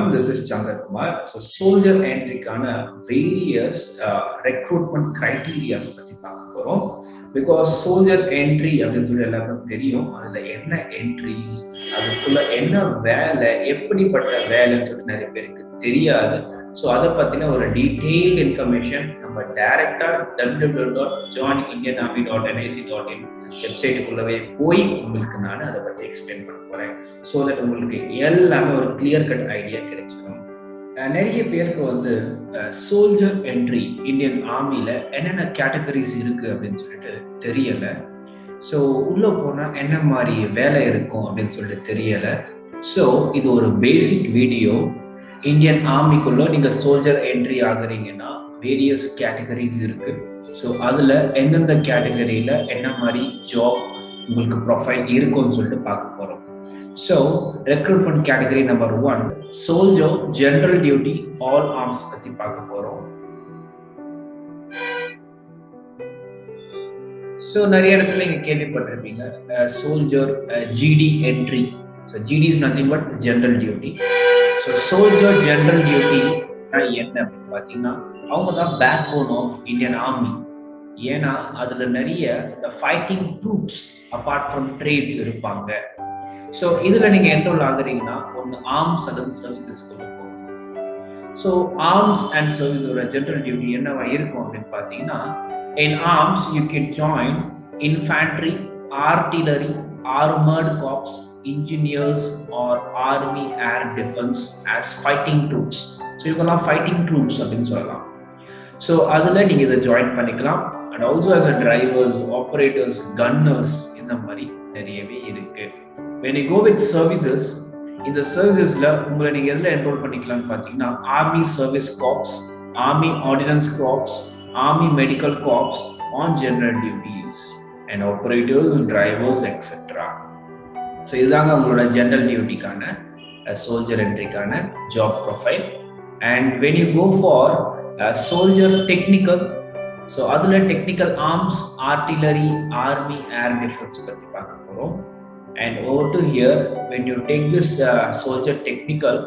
everyone, this is Chandra Kumar. So soldier entry kana various recruitment criteria பத்தி பார்க்க போறோம். Because soldier entry அப்படின்னு சொல்லி எல்லாருக்கும் தெரியும். அதுல என்ன என்ட்ரிஸ், அதுக்குள்ள என்ன வேலை, எப்படிப்பட்ட வேலைன்னு சொல்லி நிறைய பேருக்கு தெரியாது. ஸோ அதை பற்றின ஒரு டீட்டெயில்டு இன்ஃபர்மேஷன் நம்ம டைரெக்டாக www.joinindianarmy.nic.in வெப்சைட்டுக்குள்ளவே போய் உங்களுக்கு நான் அதை பற்றி எக்ஸ்பிளைன் பண்ண போகிறேன். ஸோ தட் உங்களுக்கு எல்லாமே ஒரு கிளியர் கட் ஐடியா கிடைச்சிடும். நிறைய பேருக்கு வந்து சோல்ஜர் என்ட்ரி இந்தியன் ஆர்மியில் என்னென்ன கேட்டகரிஸ் இருக்குது அப்படின்னு சொல்லிட்டு தெரியலை. ஸோ உள்ளே போனால் என்ன மாதிரி வேலை இருக்கும் அப்படின்னு சொல்லிட்டு தெரியலை. ஸோ இது ஒரு பேசிக் வீடியோ. இந்தியன் ஆர்மிக்குள்ள நீங்க சோல்ஜர் என்ட்ரி ஆகுறீங்கன்னா வேரியஸ் கேட்டகரிஸ் இருக்கு. ஸோ அதுல எந்தெந்த கேட்டகரியில என்ன மாதிரி ஜாப் உங்களுக்கு ப்ரொஃபைல் இருக்கும்னு சொல்லிட்டு பார்க்க போறோம். So recruitment category number 1 soldier general duty all arms பத்தி பார்க்க போறோம். ஸோ நிறைய இடத்துல நீங்க கேள்விப்பட்டிருப்பீங்க soldier GD entry. So GD is nothing but general duty. So soldier general duty என்ன அப்படின்னு பார்த்தீங்கன்னா அவங்க தான் backbone of Indian army. ஏன்னா அதுல நிறைய fighting troops apart from trades இருப்பாங்க. ஸோ இதுல நீங்க என்ரோல் ஆகுறீங்கன்னா ஒன்று ஆர்ம்ஸ் அல்லது சர்வீசஸ்க்கு இருக்கும். ஸோ ஆர்ம்ஸ் அண்ட் சர்வீஸோட ஜெனரல் டியூட்டி என்னவா இருக்கும் அப்படின்னு பார்த்தீங்கன்னா in arms you can join infantry, artillery, armoured corps, engineers or army air defense as fighting troops. So இவங்கெல்லாம் fighting troops அப்படின்னு சொல்லலாம். ஸோ அதில் நீங்கள் இதை ஜாயின் பண்ணிக்கலாம். And also as a drivers, operators, gunners இந்த மாதிரி நிறையவே இருக்கு. when you go with services, இந்த சர்வீசஸில் உங்களை நீங்கள் எதில் என்ரோல் பண்ணிக்கலாம்னு பார்த்தீங்கன்னா army service corps, army ordnance corps, army medical corps on general duties and operators, drivers, etc. So இதுதாங்க உங்களோட ஜெனரல் டியூட்டிக்கான சோல்ஜர் என்ட்ரிக்கான job profile. And when you go for soldier technical, so அதில் technical arms, artillery, army air defence பற்றி பார்க்க போகிறோம். And over to here when you take this soldier technical,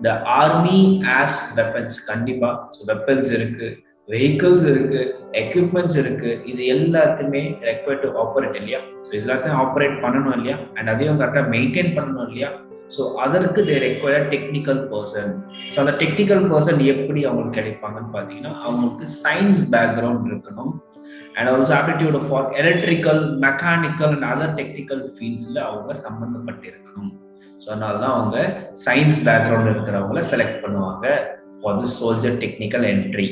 the army has weapons கண்டிப்பாக. So weapons இருக்குது, vehicles இருக்கு, equipments இருக்கு. இது எல்லாத்தையுமே ரெக்வயர்ட் டு ஆப்ரேட் இல்லையா? ஸோ எல்லாத்தையும் ஆப்ரேட் பண்ணணும் இல்லையா? அண்ட் அதையும் கரெக்டாக மெயின்டைன் பண்ணணும் இல்லையா? ஸோ அதற்கு they require technical person. So அந்த டெக்னிக்கல் பர்சன் எப்படி அவங்களுக்கு கிடைப்பாங்கன்னு பார்த்தீங்கன்னா அவங்களுக்கு சயின்ஸ் பேக்ரவுண்ட் இருக்கணும். And also aptitude for electrical, mechanical and other technical ஃபீல்ட்ஸில் அவங்க சம்மந்தப்பட்டு இருக்கணும். ஸோ அதனால தான் அவங்க சயின்ஸ் பேக்ரவுண்ட் இருக்கிறவங்கள செலக்ட் பண்ணுவாங்க for the soldier technical entry.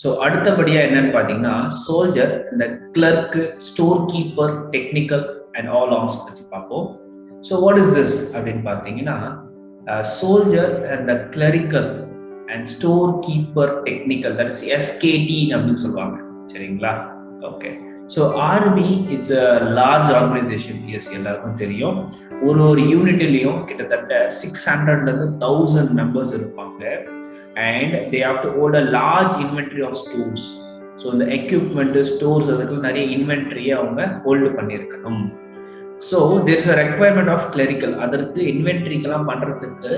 So அடுத்தபடியா என்னன்னு பார்த்தீங்கன்னா சோல்ஜர், இந்த clerk, store keeper, technical and all arms பற்றி பார்ப்போம். ஸோ வாட் இஸ் திஸ் அப்படின்னு பார்த்தீங்கன்னா soldier and the clerical and store keeper technical, that is SKT அப்படின்னு சொல்லுவாங்க. சரிங்களா? Okay. So army it's a large organisation. Yes, எல்லாருக்கும் தெரியும். ஒரு யூனிட்லையும் கிட்டத்தட்ட 600 to 1000 மெம்பர்ஸ் இருப்பாங்க. And they have to hold a large inventory of stores. So the equipment, stores, அதுக்கு நிறைய இன்வென்ட்ரியை அவங்க ஹோல்டு பண்ணியிருக்கணும். So there is a requirement of clerical. அதற்கு இன்வென்ட்ரிக்கெல்லாம் பண்ணுறதுக்கு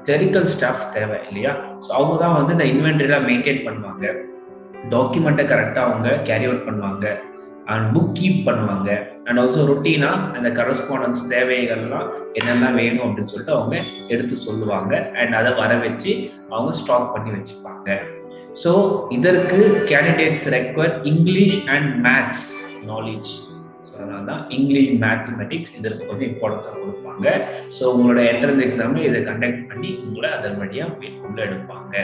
கிளரிக்கல் ஸ்டாஃப் தேவை இல்லையா? ஸோ அவங்க தான் வந்து இந்த இன்வென்ட்ரியெலாம் மெயின்டைன் பண்ணுவாங்க, டாக்குமெண்ட்டை கரெக்டாக அவங்க கேரி அவுட் பண்ணுவாங்க, அண்ட் புக் கீப் பண்ணுவாங்க. அண்ட் ஆல்சோ ரொட்டீனாக அந்த கரஸ்பாண்டன்ஸ் தேவைகள்லாம் என்னெல்லாம் வேணும் அப்படின்னு சொல்லிட்டு அவங்க எடுத்து சொல்லுவாங்க. அண்ட் அதை வர வச்சு அவங்க ஸ்டாக் பண்ணி வச்சுப்பாங்க. ஸோ இதற்கு candidates require English and maths knowledge. So அதனால தான் இங்கிலீஷ், மேத்மெட்டிக்ஸ் இதற்கு கொஞ்சம் இம்பார்ட்டன்ஸாக கொடுப்பாங்க. ஸோ உங்களோட என்ட்ரன்ஸ் எக்ஸாமில் இதை கண்டக்ட் பண்ணி உங்களை அதன் வழியாக உள்ள எடுப்பாங்க.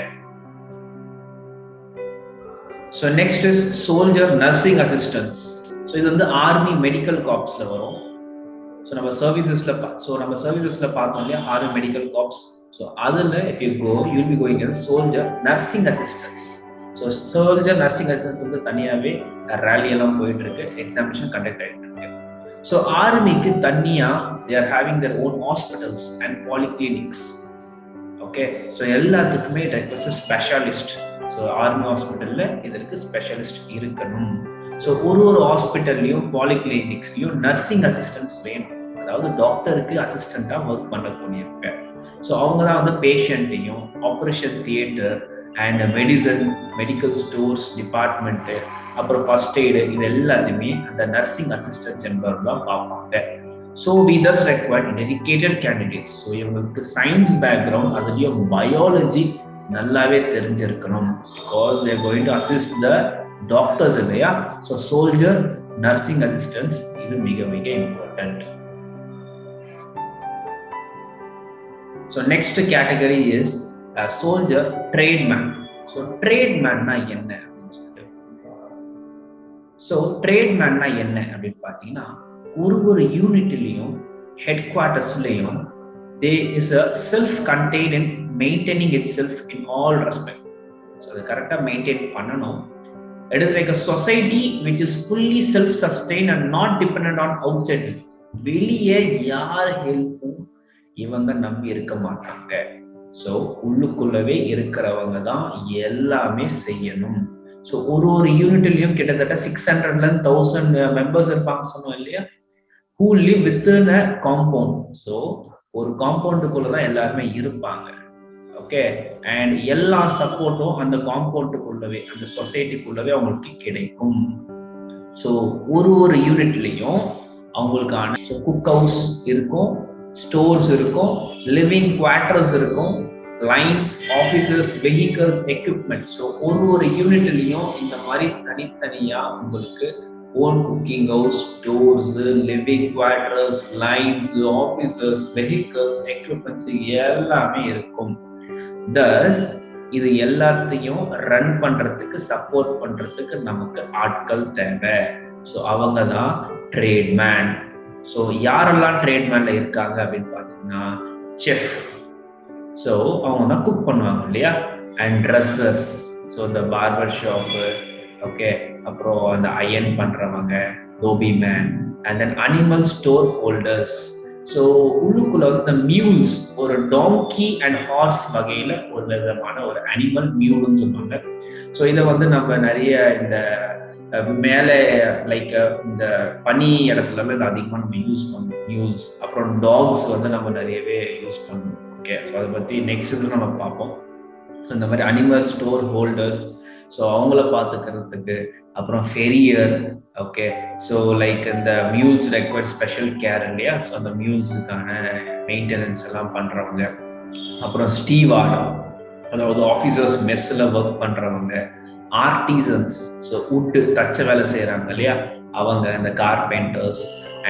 So next is soldier nursing assistance. So இது வந்து ஆர்மி மெடிக்கல் கார்ப்ஸில் வரும். ஸோ நம்ம சர்வீசஸில் பார்த்தோம் இல்லையா ஆர்மி மெடிக்கல் கார்ப்ஸ். ஸோ அதில் if you go you'll be going as soldier nursing assistance. So soldier nursing assistance வந்து தனியாகவே ரேலி எல்லாம் போயிட்டு இருக்கு, எக்ஸாமினேஷன் கண்டக்ட் ஆகிட்டு இருக்கு. ஸோ ஆர்மிக்கு தனியாக they are having their own hospitals and polyclinics. Okay. So எல்லாத்துக்குமே ரெக்வஸ்ட் ஸ்பெஷலிஸ்ட். ஸோ ஆர்மி ஹாஸ்பிட்டலில் இதற்கு ஸ்பெஷலிஸ்ட் இருக்கணும். ஸோ ஒரு ஹாஸ்பிட்டல்லையும் பாலிகிளினிக்ஸ்லையும் நர்சிங் அசிஸ்டன்ஸ் வேணும். அதாவது டாக்டருக்கு அசிஸ்டண்ட்டாக ஒர்க் பண்ணக்கூடியவங்க. ஸோ அவங்க தான் வந்து பேஷண்ட்டையும் operation theatre and medical stores department, அப்புறம் ஃபர்ஸ்ட் எய்டு, இது எல்லாத்தையுமே அந்த நர்சிங் அசிஸ்டன்ஸ் என்பவர் தான் பார்ப்பாங்க. So we thus required dedicated candidates. So இவங்களுக்கு சயின்ஸ் பேக்ரவுண்ட், அதுலேயும் பயாலஜி நல்லாவே தெரிஞ்சிருக்கணும். Because they're going to assist the doctors இல்லையா. ஸோ சோல்ஜர், நர்சிங் அசிஸ்டன்ஸ், இது மிக மிக important. So next category is soldier tradesman. So ட்ரேட்மேன்னா என்ன அப்படின்னு சொல்லிட்டு, ஸோ ட்ரேட்மேன்னா என்ன அப்படின்னு பார்த்தீங்கன்னா, ஒரு யூனிட்லையும் ஹெட் குவார்ட்டர்ஸ்லையும் they is a self contain in maintaining itself in all respect. So அதை கரெக்டாக மெயின்டைன் பண்ணணும். It is like a society which is fully self sustain and not dependent on outside. வெளியே யார் ஹெல்ப்பும் இவங்க நம்பி இருக்க மாட்டாங்க. ஸோ உள்ளுக்குள்ளவே இருக்கிறவங்க தான் எல்லாமே செய்யணும். ஸோ ஒரு யூனிட்லையும் கிட்டத்தட்ட 600-1000 மெம்பர்ஸ் இருப்பாங்க சொன்னோம் இல்லையா, who live within a compound. So ஒரு காம்பவுண்டுக்குள்ள தான் எல்லாருமே இருப்பாங்க. ஓகே, அண்ட் எல்லா சப்போர்ட்டும் அந்த காம்பவுண்டுக்குள்ளவே, அந்த சொசைட்டிக்குள்ளவே அவங்களுக்கு கிடைக்கும். ஸோ ஒரு யூனிட்லையும் அவங்களுக்கான குக் ஹவுஸ் இருக்கும், ஸ்டோர்ஸ் இருக்கும், லிவிங் குவார்டர்ஸ் இருக்கும், lines, offices, vehicles, equipment. So ஒரு யூனிட்லையும் இந்த மாதிரி தனித்தனியா உங்களுக்கு own cooking house, stores, living quarters, lines, offices, vehicles, equipments எல்லாமே இருக்கும். தஸ் இது எல்லாத்தையும் ரன் பண்றதுக்கு, சப்போர்ட் பண்றதுக்கு நமக்கு ஆட்கள் தேவை. ஸோ அவங்க தான் ட்ரேட்மேன். ஸோ யாரெல்லாம் ட்ரேட்மேன்ல இருக்காங்க அப்படின்னு பார்த்தீங்கன்னா, செஃப். ஸோ அவங்க தான் குக் பண்ணுவாங்க இல்லையா, அண்ட் ட்ரெஸ்ஸர்ஸ், ஸோ இந்த பார்பர் ஷாப்பு, ஓகே, அப்புறம் அந்த அயன் பண்றவங்க, dhobi man, and then animal store holders. So உள்ளுக்குள்ள வந்து மியூல்ஸ், ஒரு டாங்கி அண்ட் ஹார்ஸ் வகையில ஒரு விதமான ஒரு அனிமல் மியூல்னு சொல்லுவாங்க. ஸோ இதை வந்து நம்ம நிறைய இந்த மேலே லைக் இந்த பனி இடத்துல இதை அதிகமாக நம்ம யூஸ் பண்ணுவோம், மியூல்ஸ். அப்புறம் டாக்ஸ் வந்து நம்ம நிறையவே யூஸ் பண்ணுவோம். ஓகே, ஸோ அதை பற்றி நெக்ஸ்ட் இதில் நம்ம பார்ப்போம். ஸோ இந்த மாதிரி அனிமல் ஸ்டோர் ஹோல்டர்ஸ், ஸோ அவங்கள பார்த்துக்கிறதுக்கு. அப்புறம் ஃபெரியர், ஓகே, ஸோ லைக் இந்த மியூல்ஸ் ரெக்வயர்ட் ஸ்பெஷல் கேர் இல்லையா, ஸோ அந்த மியூல்ஸுக்கான மெயின்டெனன்ஸ் எல்லாம் பண்ணுறவங்க. அப்புறம் ஸ்டீவார்ட், அதாவது ஆஃபீஸர்ஸ் மெஸ்ஸில் ஒர்க் பண்ணுறவங்க. ஆர்டிசன்ஸ், ஸோ வுட்டு தச்ச வேலை செய்கிறாங்க இல்லையா, அவங்க இந்த கார்பெண்டர்ஸ்,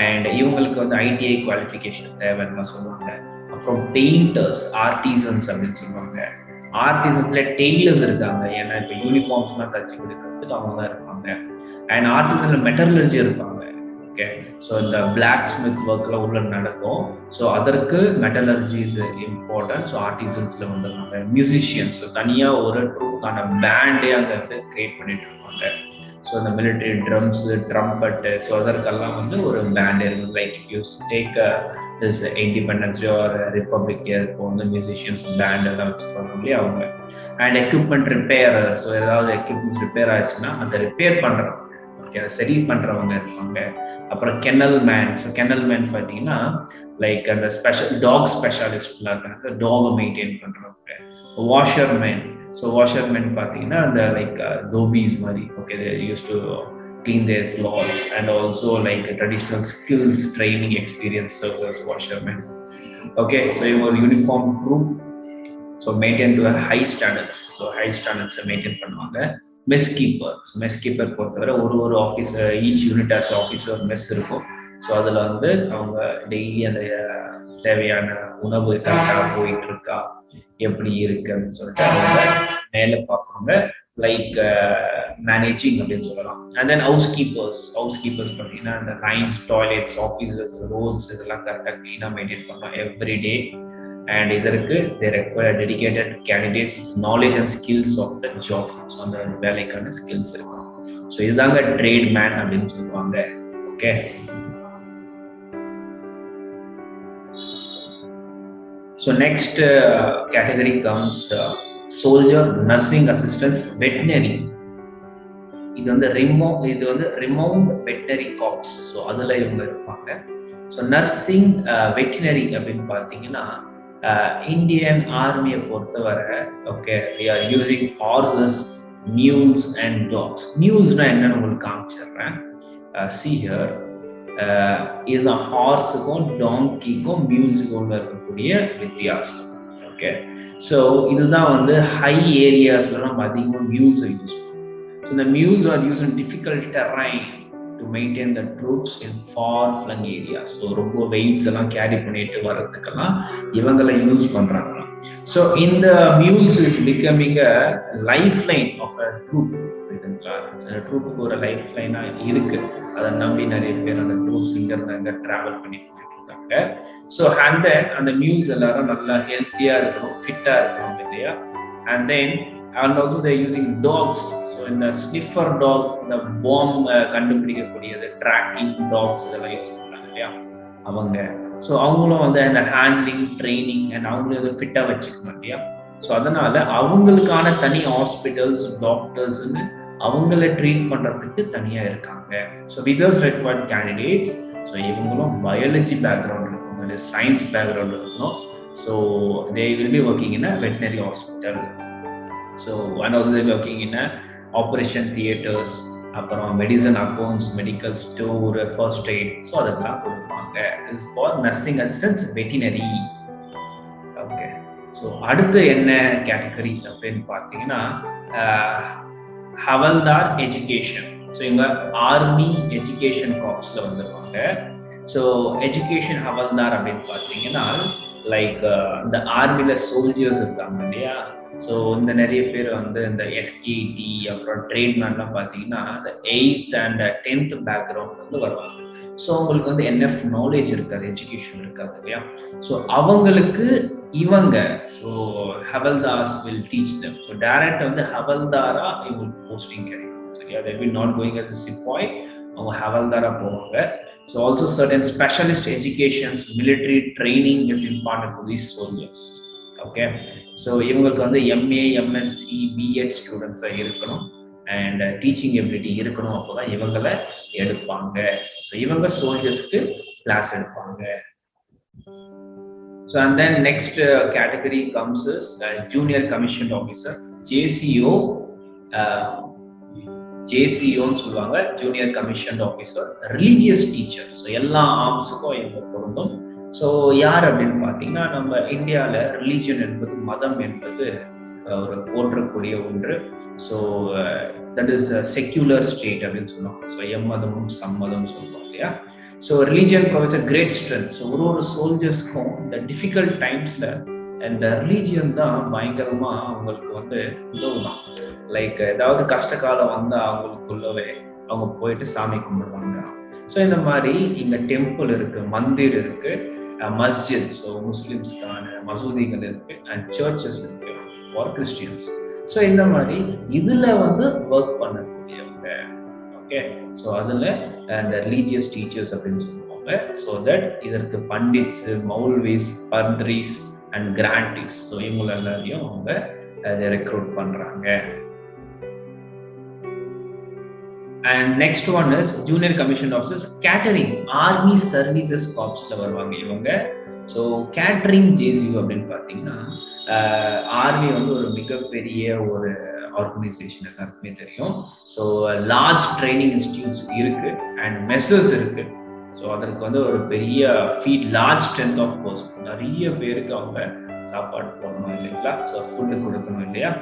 அண்ட் இவங்களுக்கு வந்து ஐடிஐ குவாலிஃபிகேஷன் தேவைன்னு சொல்லுவாங்க. அப்புறம் பெயிண்டர்ஸ், ஆர்டிசன்ஸ் அப்படின்னு சொல்லுவாங்க. ஆர்டிசன்ஸ்ல டெய்லர்ஸ் இருக்காங்க, ஏன்னா இப்போ யூனிஃபார்ம்ஸ்லாம் தச்சு கொடுக்கறதுக்கு அவங்க தான் இருப்பாங்க. அண்ட் ஆர்டிசன்ல மெட்டலர்ஜி இருப்பாங்க. ஓகே, ஸோ இந்த பிளாக் ஸ்மித் ஒர்க்லாம் உள்ள நடக்கும். ஸோ அதற்கு மெட்டலர்ஜி இஸ் இம்பார்ட்டன்ட். ஸோ ஆர்டிசன்ஸ்ல வந்துருக்காங்க. மியூசிஷியன்ஸ், தனியாக ஒரு ட்ரூப்கான பேண்டே அங்கே வந்து கிரியேட் பண்ணிட்டு இருப்பாங்க. ஸோ இந்த மிலிட்ரி ட்ரம்ஸ், ட்ரம்பட்டு, ஸோ அதற்கெல்லாம் வந்து ஒரு பேண்டே இருக்குது. Like if you take this independence or republic year, இப்போ வந்து மியூசிஷியன்ஸ் பேண்ட் எல்லாம் வச்சுருப்பாங்க இல்லையா அவங்க. அண்ட் எக்யூப்மெண்ட் ரிப்பேர், ஸோ ஏதாவது எக்யூப்மெண்ட்ஸ் ரிப்பேர் ஆச்சுன்னா அதை ரிப்பேர் பண்ணுறவங்க, ஓகே, அதை சரி பண்ணுறவங்க இருப்பாங்க. அப்புறம் kennel man. So kennel man பார்த்தீங்கன்னா லைக் அந்த டாக் ஸ்பெஷாலிஸ்ட்லாம் இருக்காங்க, டாகை மெயின்டைன் பண்ணுறவங்க. Washer man, so washer man பார்த்தீங்கன்னா அந்த லைக் தோபிஸ் மாதிரி, okay, they use to clean their clothes, and also like traditional skills training experience serves as washermen. Okay, so your uniform group, so maintain to a high standards, so high standards maintain பண்ணுவாங்க. Mess keeper, so mess keeper பொறுத்தவரை ஒரு office, each unit as officer mess இருக்கும். So அதில் வந்து அவங்க daily அந்த தேவையான உணவு கரெக்டாக போயிட்டு இருக்கா, எப்படி இருக்கு அப்படின்னு சொல்லிட்டு அவங்க மேலே பார்ப்பாங்க. லைக் மேனேஜிங் அப்படின்னு சொல்லலாம். அண்ட் தென் ஹவுஸ் கீப்பர்ஸ் பார்த்தீங்கன்னா இந்த லைன்ஸ், டாய்லெட்ஸ், ஆஃபீஸஸ், ரோட்ஸ் இதெல்லாம் கரெக்டாக க்ளீனாக மெயின்டைன் பண்ணலாம் எவ்ரி டே. அண்ட் இதற்கு they require dedicated candidates with knowledge and skills of the job. So அந்த வேலைக்கான ஸ்கில்ஸ் இருக்கும். ஸோ இதுதாங்க ட்ரேட் மேன் அப்படின்னு சொல்லுவாங்க. Okay, so next category comes soldier, nursing assistance, veterinary. இது வந்து ரிமவுண்ட் வெட்டினரி காப்ஸ். ஸோ அதில் இவங்க இருப்பாங்க. ஸோ நர்சிங் வெட்டினரி அப்படின்னு பார்த்தீங்கன்னா இந்தியன் ஆர்மியை பொறுத்தவரை okay we are using horses, mules and dogs. மியூல்ஸ்னா என்னன்னு உங்களுக்கு காமிச்சிடுறேன். see here இதுதான் ஹார்ஸுக்கும் டாங்கிக்கும் மியூல்ஸுக்கும் இருக்கக்கூடிய வித்தியாசம். ஓகே, ஸோ இதுதான் வந்து ஹை ஏரியாஸ்ல நம்ம அதிகமாக மியூல்ஸை யூஸ் பண்ணுவோம். ஸோ இந்த mules are use in difficult terrain to maintain the troops in far flung areas. So ரொம்ப வெயிட்ஸ் எல்லாம் கேரி பண்ணிட்டு வர்றதுக்கெல்லாம் இவங்களை யூஸ் பண்றாங்க. ஸோ இந்த mules is becoming a life line of a troop. ட்ரூப்புக்கு ஒரு லைஃப் லைனா இருக்கு. அதை நம்பி நிறைய பேர் அந்த ட்ரூப்ஸ் இங்க இருந்து அங்க டிராவல் பண்ணிட்டு இருக்காங்க. ஸோ அந்த மியூல்ஸ் எல்லாரும் நல்லா ஹெல்த்தியா இருக்கணும், ஃபிட்டா இருக்கணும் இல்லையா. And then also they using dogs. So இந்த ஸ்னிஃபர் டாக், இந்த பாம் கண்டுபிடிக்கக்கூடியது, ட்ராக்கிங் டாக்ஸ் இதெல்லாம் யூஸ் பண்றாங்க இல்லையா அவங்க. ஸோ அவங்களும் வந்து அந்த ஹேண்ட்லிங், ட்ரைனிங் அண்ட் அவங்களும் வந்து ஃபிட்டா வச்சுக்கணும் இல்லையா. ஸோ அதனால அவங்களுக்கான தனி ஹாஸ்பிட்டல்ஸ், டாக்டர்ஸ்ன்னு அவங்கள ட்ரீட் பண்றதுக்கு தனியா இருக்காங்க. So we thus required candidates. So இவங்களும் பயாலஜி பேக்ரவுண்ட் இருக்கணும், சயின்ஸ் பேக்ரவுண்ட் இருக்கணும். So they will be working in a veterinary hospital. So and also they working in a operation theatres, அப்புறம் medicine accounts, medical store, first aid. So அதெல்லாம் கொடுப்பாங்க. Is for nursing assistance veterinary. Okay, so அடுத்து என்ன category அப்படின்னு பார்த்தீங்கன்னா havildar education. So இவங்க army education கார்ப்ஸ்ல வந்துருவாங்க. ஸோ எஜுகேஷன் ஹவல்தார் அப்படின்னு பார்த்தீங்கன்னா லைக் இந்த ஆர்மியில சோல்ஜர்ஸ் இருக்காங்க இல்லையா. ஸோ இந்த நிறைய பேர் வந்து இந்த எஸ்கேடி அப்புறம் ட்ரேட்மேன்லாம் பார்த்தீங்கன்னா இந்த 8th and 10th பேக்ரவுண்ட் வந்து வருவாங்க. ஸோ அவங்களுக்கு வந்து என்எஃப் நாலேஜ் இருக்காது, எஜுகேஷன் இருக்காது இல்லையா. ஸோ அவங்களுக்கு இவங்க havildars will teach them. So direct வந்து ஹவல்தாரா இவங்களுக்கு போஸ்டிங் கிடைக்கும் சரியா. they will not going as a சிப்பாய், அவங்க ஹவல்தாரா போவாங்க. So also certain specialist educations, military training is important to these soldiers. Okay, so இவங்களுக்கு வந்து எம்ஏ, எம்எஸ்சி, பிஎட் ஸ்டூடெண்ட்ஸாக இருக்கணும் அண்ட் டீச்சிங் எபிலிட்டி இருக்கணும். அப்போதான் இவங்களை எடுப்பாங்க. ஸோ இவங்க சோல்ஜர்ஸ்க்கு கிளாஸ் எடுப்பாங்க. So and then next category comes as junior commissioned officer, JCO. JCO சொல்லுவாங்க, junior commissioned officer, religious teacher. So எல்லா ஆர்ம்ஸுக்கும் இவங்க பொருந்தும். ஸோ யார் அப்படின்னு பார்த்தீங்கன்னா நம்ம இந்தியாவில் ரிலீஜியன் என்பது, மதம் என்பது ஒரு போற்றக்கூடிய ஒன்று. So that is secular state அப்படின்னு சொல்லுவாங்க. ஸோ எம்மதமும் சம்மதம் சொல்லுவோம் இல்லையா. So religion provides a great strength. So ஒரு சோல்ஜர்ஸ்க்கும் இந்த டிஃபிகல்ட் டைம்ஸ்ல இந்த ரிலீஜியன் தான் பயங்கரமா அவங்களுக்கு வந்து உதவுதான். லைக் ஏதாவது கஷ்ட காலம் வந்தால் அவங்களுக்குள்ளவே அவங்க போயிட்டு சாமி கும்பிடுவாங்க. ஸோ இந்த மாதிரி இங்க டெம்பிள் இருக்கு, மந்திர் இருக்கு, மஸ்ஜித், ஸோ முஸ்லிம்ஸ்க்கான மசூதிகள் இருக்கு, அண்ட் சர்ச்சஸ் இருக்கு ஃபார் கிறிஸ்டியன்ஸ். ஸோ இந்த மாதிரி இதுல வந்து ஒர்க் பண்ணக்கூடியவங்க. ஓகே, ஸோ அதில் அந்த ரிலீஜியஸ் டீச்சர்ஸ் அப்படின்னு சொல்லுவாங்க. ஸோ தட் இதற்கு pandits, maulvis, padres and granthis, so இவங்க எல்லாரையும் அவங்க அதை ரெக்ரூட் பண்ணுறாங்க. And next one is junior commission officers catering, army services கார்ப்ஸ்ல வருவாங்க இவங்க. ஸோ கேட்டரிங் ஜேசியூ அப்படின்னு பார்த்தீங்கன்னா ஆர்மி வந்து ஒரு மிகப்பெரிய ஒரு ஆர்கனைசேஷன், எல்லாருக்குமே தெரியும். ஸோ லார்ஜ் ட்ரைனிங் இன்ஸ்டிடியூட்ஸ் இருக்கு அண்ட் மெசர்ஸ் இருக்கு. ஸோ அதற்கு வந்து ஒரு பெரிய feed, large strength of person, நிறைய பேருக்கு அவங்க சாப்பாடு போடணும் இல்லைங்களா. ஸோ ஃபுட்டு கொடுக்கணும் இல்லையா.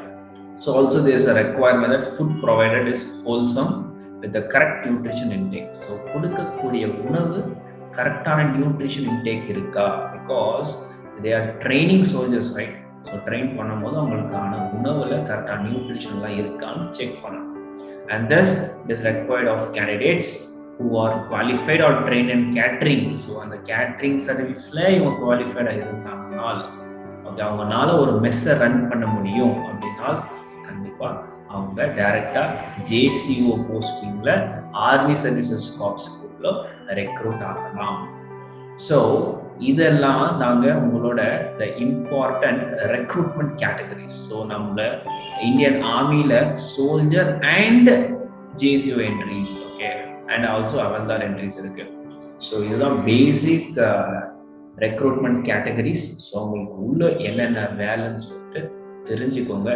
So also there is a requirement that food provided is wholesome with the correct nutrition intake. So கொடுக்கக்கூடிய உணவு கரெக்டான நியூட்ரிஷன் இன்டேக் இருக்கா, because they are training soldiers right. So train பண்ணும்போது அவங்களுக்கான உணவுல கரெக்டான நியூட்ரிஷன்லாம் இருக்கான்னு செக் பண்ணணும். And this is required of candidates who are qualified or trained in catering. So அந்த கேட்ரிங் சர்வீஸ்ல இவங்க குவாலிஃபைடாக இருந்தாங்கனால் ஓகே, அவங்களால ஒரு மெஸ்ஸை ரன் பண்ண முடியும் அப்படின்னா கண்டிப்பா அவங்க டைரக்டா ஜேசிஓ போஸ்டிங்ல ஆர்மி சர்வீசஸ் கார்ப்ஸ்க்குள்ள ரெக்ரூட் ஆகலாம். ஸோ இதெல்லாம் நாங்கள் உங்களோட the important recruitment categories. So நம்மள இந்தியன் ஆர்மியில soldier and JCO entries, okay, and also havildar entries இருக்கு. ஸோ இதுதான் பேசிக் ரெக்ரூட்மெண்ட் கேட்டகரிஸ். ஸோ உங்களுக்கு உள்ள என்னென்ன வேலைன்னு சொல்லிட்டு தெரிஞ்சுக்கோங்க.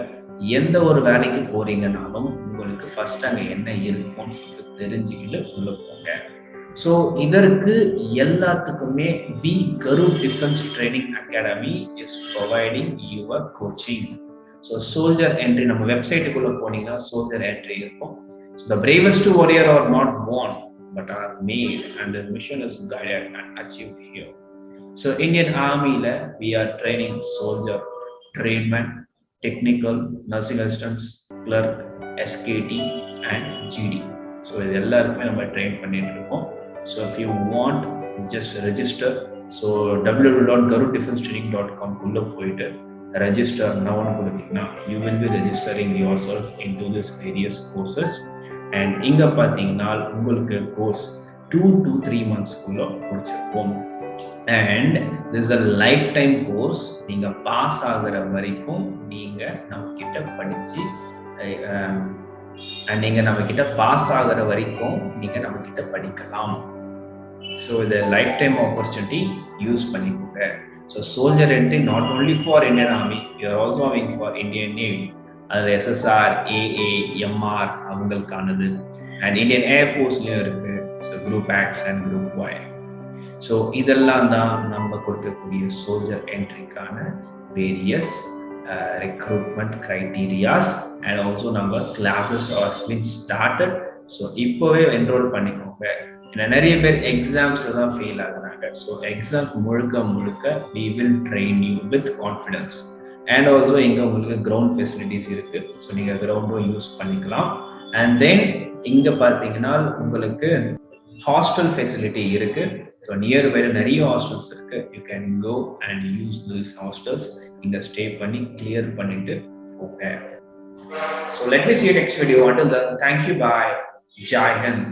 எந்த ஒரு வேலைக்கு போறீங்கனாலும் உங்களுக்கு ஃபர்ஸ்ட் அங்கே என்ன இருக்கும்னு சொல்லிட்டு தெரிஞ்சுக்கிட்டு உள்ள போங்க. ஸோ இதற்கு எல்லாத்துக்குமே we Karur defence training academy is providing your coaching. So soldier entry நம்ம வெப்சைட்டுக்குள்ள போனீங்கன்னா சோல்ஜர் என்ட்ரி இருக்கும். So the bravest warrior are not born but are made and the mission is guided and achieved here. So Indian Army la we are training soldier, tradesman, technical, nursing assistants, clerk, SKT and GD. So இது எல்லாருக்குமே நம்ம train பண்ணிட்டு இருக்கோம். So if you want just register. So www.garudefensetraining.com குள்ள போயிட்டு register now கொடுத்தீங்கன்னா you will be registering yourself into this various courses. And இங்கே பார்த்தீங்கன்னா உங்களுக்கு கோர்ஸ் 2 to 3 monthsக்குள்ள முடிச்சிருப்போம். And this a life time course. நீங்கள் பாஸ் ஆகிற வரைக்கும் நீங்கள் நம்மக்கிட்ட படித்து நீங்கள் நம்மக்கிட்ட பாஸ் ஆகிற வரைக்கும் நீங்கள் நம்மக்கிட்ட படிக்கலாம். ஸோ இது லைஃப் டைம் ஆப்பர்ச்சுனிட்டி யூஸ் பண்ணிக்கோங்க. So soldier entry not only for Indian army, you are also having for Indian navy. அது எஸ்எஸ்ஆர், ஏஏ, எம்ஆர் அவங்களுக்கானது. அண்ட் இந்தியன் ஏர்ஃபோர்ஸ்லையும் இருக்கு. So group X and group Y. So இதெல்லாம் தான் நம்ம கொடுக்கக்கூடிய soldier என்ட்ரிக்கான various recruitment criterias. And also நம்ம classes are been started. So இப்போவே என்ரோல் பண்ணிக்கோங்க. ஏன்னா நிறைய பேர் எக்ஸாம்ஸில் தான் ஃபெயில் ஆகுறாங்க. ஸோ எக்ஸாம் முழுக்க we will train you with confidence. And also இங்கே உங்களுக்கு கிரவுண்ட் ஃபெசிலிட்டிஸ் இருக்கு. ஸோ நீங்கள் கிரவுண்டும் யூஸ் பண்ணிக்கலாம். அண்ட் தென் இங்கே பார்த்தீங்கன்னா உங்களுக்கு ஹாஸ்டல் ஃபெசிலிட்டி இருக்கு. ஸோ நியர்பை நிறைய ஹாஸ்டல்ஸ் இருக்கு. You can go and use these hostels. இங்கே ஸ்டே பண்ணி கிளியர் பண்ணிட்டு போங்க. So let me see you next video. Until then, thank you. Bye. Jai Hind.